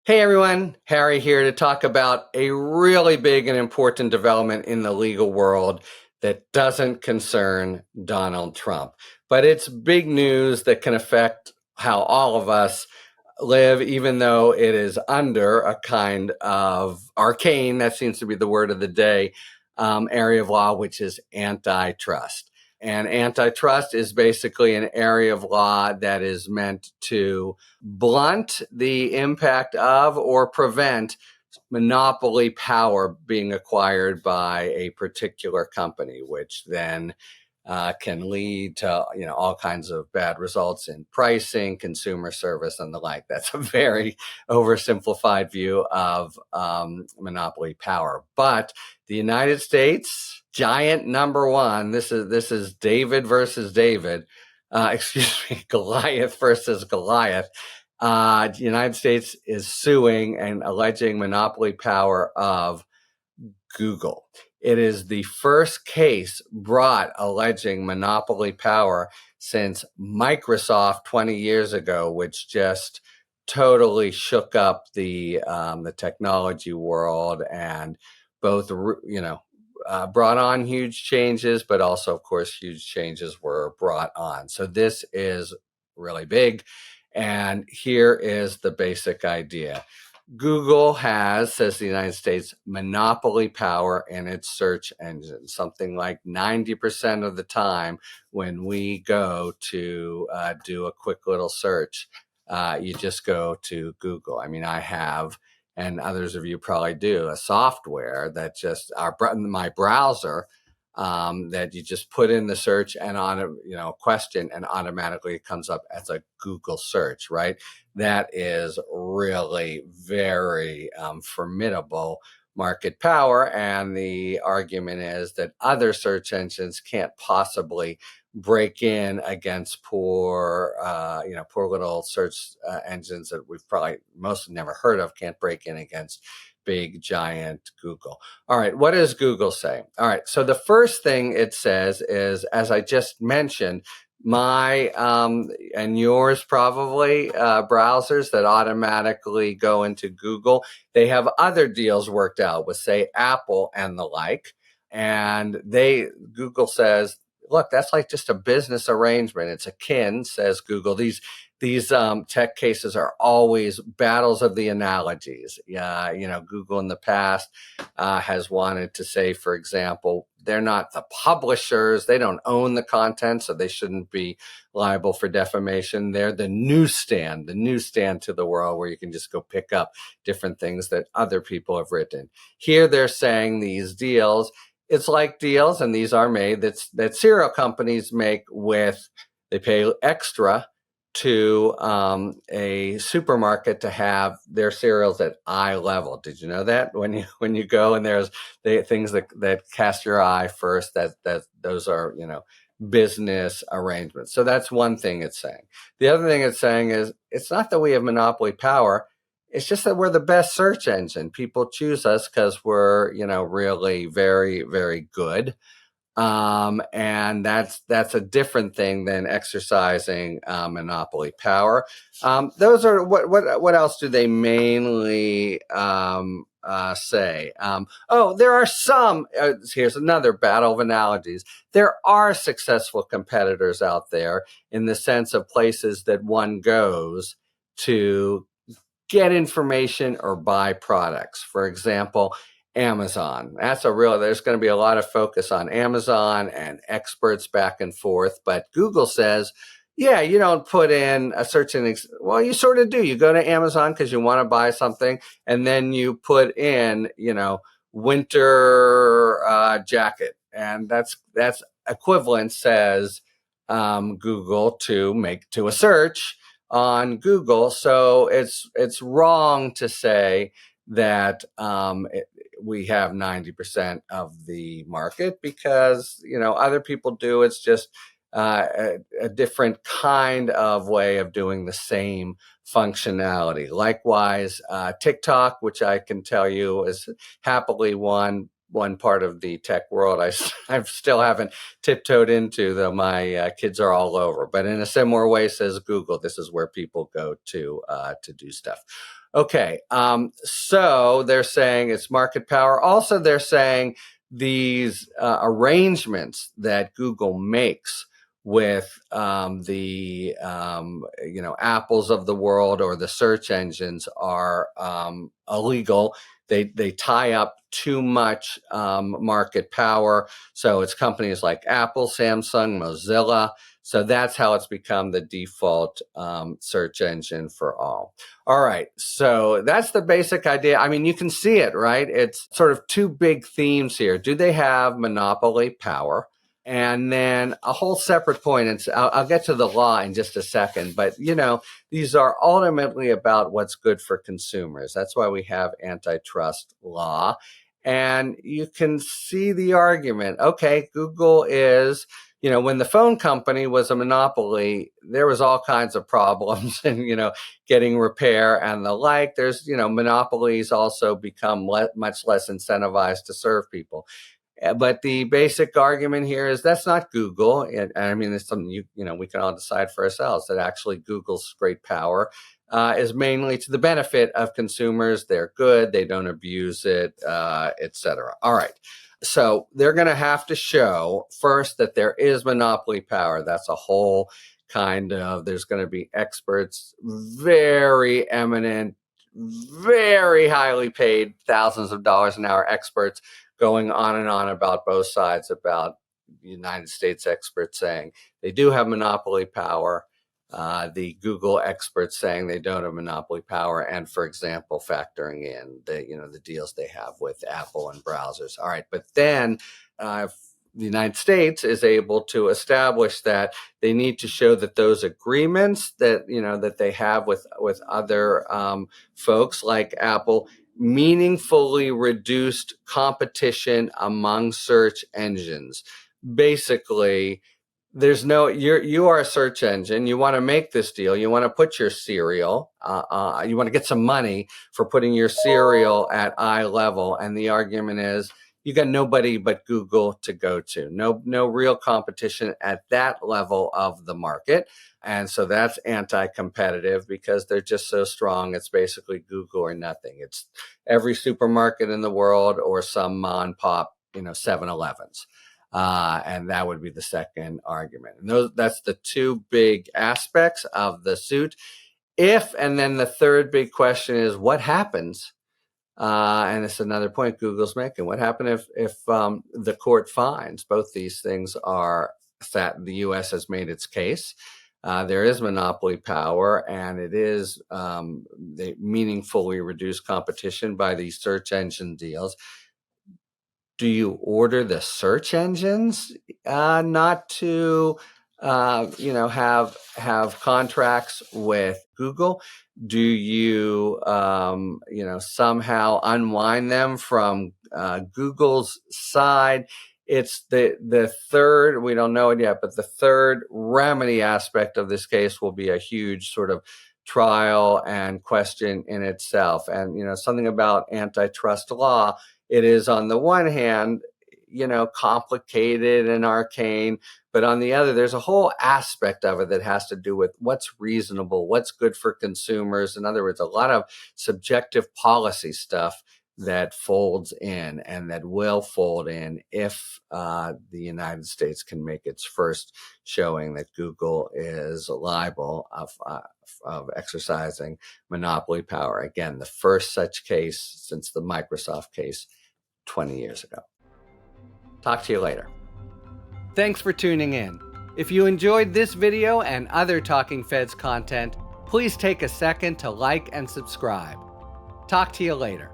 Hey everyone, Harry here to talk about a really big and important development in the legal world that doesn't concern Donald Trump. But it's big news that can affect how all of us live, even though it is under a kind of arcane, that seems to be the word of the day, area of law, which is antitrust. And antitrust is basically an area of law that is meant to blunt the impact of or prevent monopoly power being acquired by a particular company, which then can lead to all kinds of bad results in pricing, consumer service, and the like. That's a very oversimplified view of monopoly power. But the United States, giant number one. This is David versus David. Excuse me, Goliath versus Goliath. The United States is suing and alleging monopoly power of Google. It is the first case brought alleging monopoly power since Microsoft 20 years ago, which just totally shook up the technology world and both brought on huge changes, but also, of course, huge changes were brought on. So this is really big. And here is the basic idea. Google has, says the United States, monopoly power in its search engine. Something like 90% of the time when we go to do a quick little search, you just go to Google. I mean, I have, and others of you probably do, a software that just, my browser, that you just put in the search and on a question, and automatically it comes up as a Google search, right? That is really very formidable market power. And the argument is that other search engines can't possibly break in against poor little search engines that we've probably mostly never heard of, can't break in against big giant Google. All right, what does Google say? All right, so the first thing it says is, as I just mentioned, my and yours probably browsers that automatically go into Google, they have other deals worked out with, say, Apple and the like. And Google says, look, that's like just a business arrangement. It's akin, says Google. These tech cases are always battles of the analogies. Google in the past has wanted to say, for example, they're not the publishers. They don't own the content, so they shouldn't be liable for defamation. They're the newsstand to the world where you can just go pick up different things that other people have written. Here they're saying these deals, it's like deals, and these are made, that cereal companies make with, they pay extra to a supermarket to have their cereals at eye level. Did you know that when you go and there's things that cast your eye first, that those are business arrangements. So that's one thing it's saying. The other thing it's saying is, it's not that we have monopoly power. It's just that we're the best search engine. People choose us because we're really very, very good. And that's a different thing than exercising monopoly power. Those are what else do they mainly say? There are some. Here's another battle of analogies. There are successful competitors out there in the sense of places that one goes to get information or buy products. For example, Amazon. There's going to be a lot of focus on Amazon and experts back and forth. But Google says, yeah, you don't put in a search and well, you sort of do. You go to Amazon because you want to buy something, and then you put in, winter jacket, and that's equivalent, says Google, to a search on Google. So it's wrong to say that we have 90% of the market, because other people do. It's just a different kind of way of doing the same functionality. Likewise, TikTok, which I can tell you is happily one part of the tech world I still haven't tiptoed into, though my kids are all over. But in a similar way, says Google, this is where people go to do stuff. Okay, so they're saying it's market power. Also, they're saying these arrangements that Google makes with the Apples of the world or the search engines are illegal. They tie up too much market power. So it's companies like Apple, Samsung, Mozilla. So that's how it's become the default search engine for all. All right, so that's the basic idea. I mean, you can see it, right? It's sort of two big themes here. Do they have monopoly power? And then a whole separate point, and I'll get to the law in just a second, but these are ultimately about what's good for consumers. That's why we have antitrust law. And you can see the argument. Okay, Google is, when the phone company was a monopoly, there was all kinds of problems and, getting repair and the like. There's, monopolies also become much less incentivized to serve people. But the basic argument here is that's not Google. And I mean, it's something we can all decide for ourselves, that actually Google's great power is mainly to the benefit of consumers. They're good, they don't abuse it, et cetera. All right. So they're going to have to show first that there is monopoly power. That's a whole there's going to be experts, very eminent, very highly paid, thousands of dollars an hour experts going on and on about both sides, about United States experts saying they do have monopoly power, the Google experts saying they don't have monopoly power, and, for example, factoring in the deals they have with Apple and browsers. All right, but then the United States is able to establish that they need to show that those agreements that they have with other folks like Apple meaningfully reduced competition among search engines. Basically, you are a search engine. You want to make this deal. You want to put your cereal. You want to get some money for putting your cereal at eye level. And the argument is you got nobody but Google to go to. No real competition at that level of the market. And so that's anti-competitive because they're just so strong. It's basically Google or nothing. It's every supermarket in the world or some mom and pop, 7-Elevens. And that would be the second argument. And that's the two big aspects of the suit. And then the third big question is what happens? And it's another point Google's making. What happens if the court finds both these things are that the U.S. has made its case? There is monopoly power, and it is they meaningfully reduce competition by these search engine deals. Do you order the search engines not to, have contracts with Google? Do you, somehow unwind them from Google's side? It's the third, we don't know it yet, but the third remedy aspect of this case will be a huge sort of trial and question in itself. And, something about antitrust law, it is on the one hand, complicated and arcane, but on the other, there's a whole aspect of it that has to do with what's reasonable, what's good for consumers. In other words, a lot of subjective policy stuff that folds in and that will fold in if the United States can make its first showing that Google is liable of exercising monopoly power. Again, the first such case since the Microsoft case 20 years ago. Talk to you later. Thanks for tuning in. If you enjoyed this video and other Talking Feds content, please take a second to like and subscribe. Talk to you later.